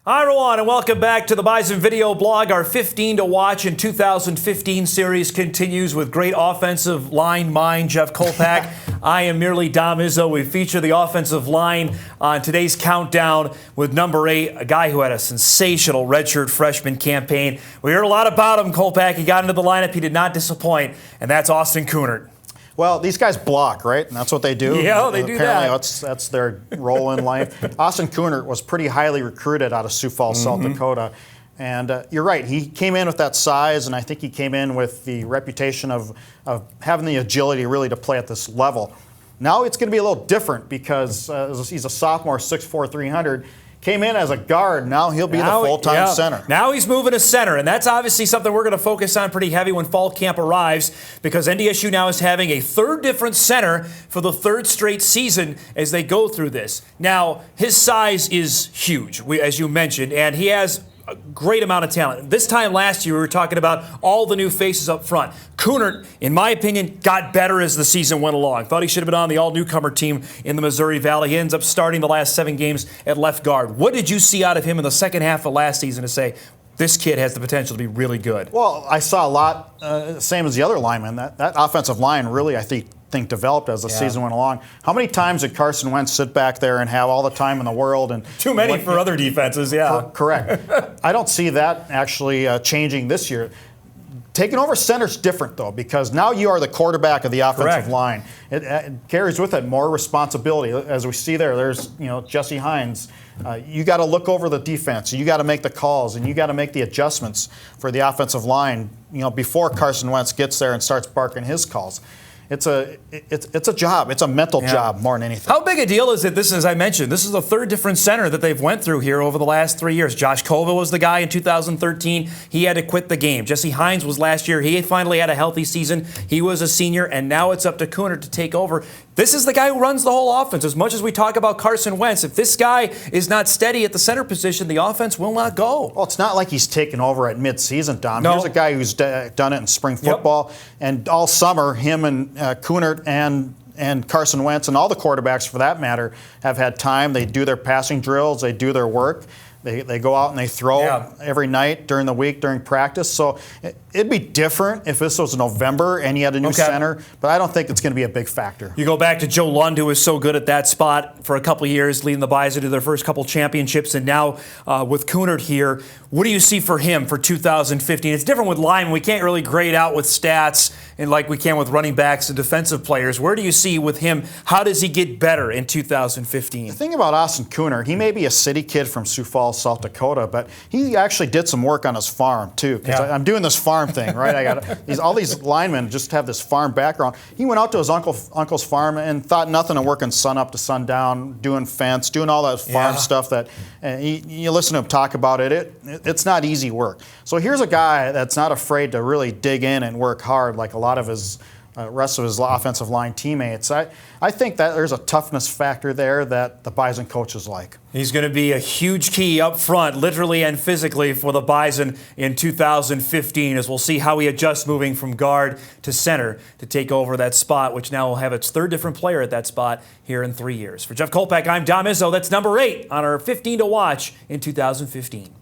Hi everyone, and welcome back to the Bison video blog. Our 15 to watch in 2015 series continues with great offensive line mind Jeff Kolpack. I am merely Dom Izzo. We feature the offensive line on today's countdown with number 8, a guy who had a sensational redshirt freshman campaign. We heard a lot about him, Kolpack. He got into the lineup. He did not disappoint, and that's Austin Kuhnert. Well, these guys block, right? And that's what they do. Yeah, they do that. Apparently, that's their role in life. Austin Kuhnert was pretty highly recruited out of Sioux Falls, South Dakota. And you're right, he came in with that size, and I think he came in with the reputation of having the agility really to play at this level. Now it's going to be a little different because he's a sophomore, 6'4", 300. Came in as a guard. Now he'll be the full-time center. Now he's moving to center, and that's obviously something we're going to focus on pretty heavy when fall camp arrives, because NDSU now is having a third different center for the third straight season as they go through this. Now, his size is huge, as you mentioned, and he has a great amount of talent. This time last year, we were talking about all the new faces up front. Kuhnert, in my opinion, got better as the season went along. Thought he should have been on the all-newcomer team in the Missouri Valley. He ends up starting the last 7 games at left guard. What did you see out of him in the second half of last season to say, this kid has the potential to be really good? Well, I saw a lot, same as the other linemen. That offensive line really, I think developed as the season went along. How many times did Carson Wentz sit back there and have all the time in the world? And too many for other defenses, yeah. Correct. I don't see that actually changing this year. Taking over center's different, though, because now you are the quarterback of the offensive line. It carries with it more responsibility. As we see there's Jesse Hines. You got to look over the defense. You got to make the calls, and you got to make the adjustments for the offensive line. Before Carson Wentz gets there and starts barking his calls. It's a job. It's a mental job more than anything. How big a deal is it? This, as I mentioned, this is the third different center that they've went through here over the last 3 years. Josh Kova was the guy in 2013. He had to quit the game. Jesse Hines was last year. He finally had a healthy season. He was a senior, and now it's up to Kuhnert to take over. This is the guy who runs the whole offense. As much as we talk about Carson Wentz, if this guy is not steady at the center position, the offense will not go. Well, it's not like he's taken over at midseason, Dom. No. Here's a guy who's done it in spring football, and all summer, him and Kuhnert and Carson Wentz and all the quarterbacks, for that matter, have had time. They do their passing drills. They do their work. They go out and they throw every night during the week, during practice. So it'd be different if this was November and you had a new center, but I don't think it's going to be a big factor. You go back to Joe Lund, who was so good at that spot for a couple of years, leading the Bison to their first couple championships, and now with Kuhnert here, what do you see for him for 2015? It's different with linemen. We can't really grade out with stats and like we can with running backs and defensive players. Where do you see with him? How does he get better in 2015? The thing about Austin Kuhnert, he may be a city kid from Sioux Falls, South Dakota, but he actually did some work on his farm too. Because I'm doing this farm thing, right? I got all these linemen just have this farm background. He went out to his uncle's farm and thought nothing of working sun up to sundown, doing fence, doing all that farm stuff that you listen to him talk about it. It's not easy work. So here's a guy that's not afraid to really dig in and work hard like a lot of his rest of his offensive line teammates. I think that there's a toughness factor there that the Bison coaches like. He's going to be a huge key up front, literally and physically, for the Bison in 2015, as we'll see how he adjusts moving from guard to center to take over that spot, which now will have its third different player at that spot here in 3 years. For Jeff Kolpack, I'm Dom Izzo. That's number 8 on our 15 to watch in 2015.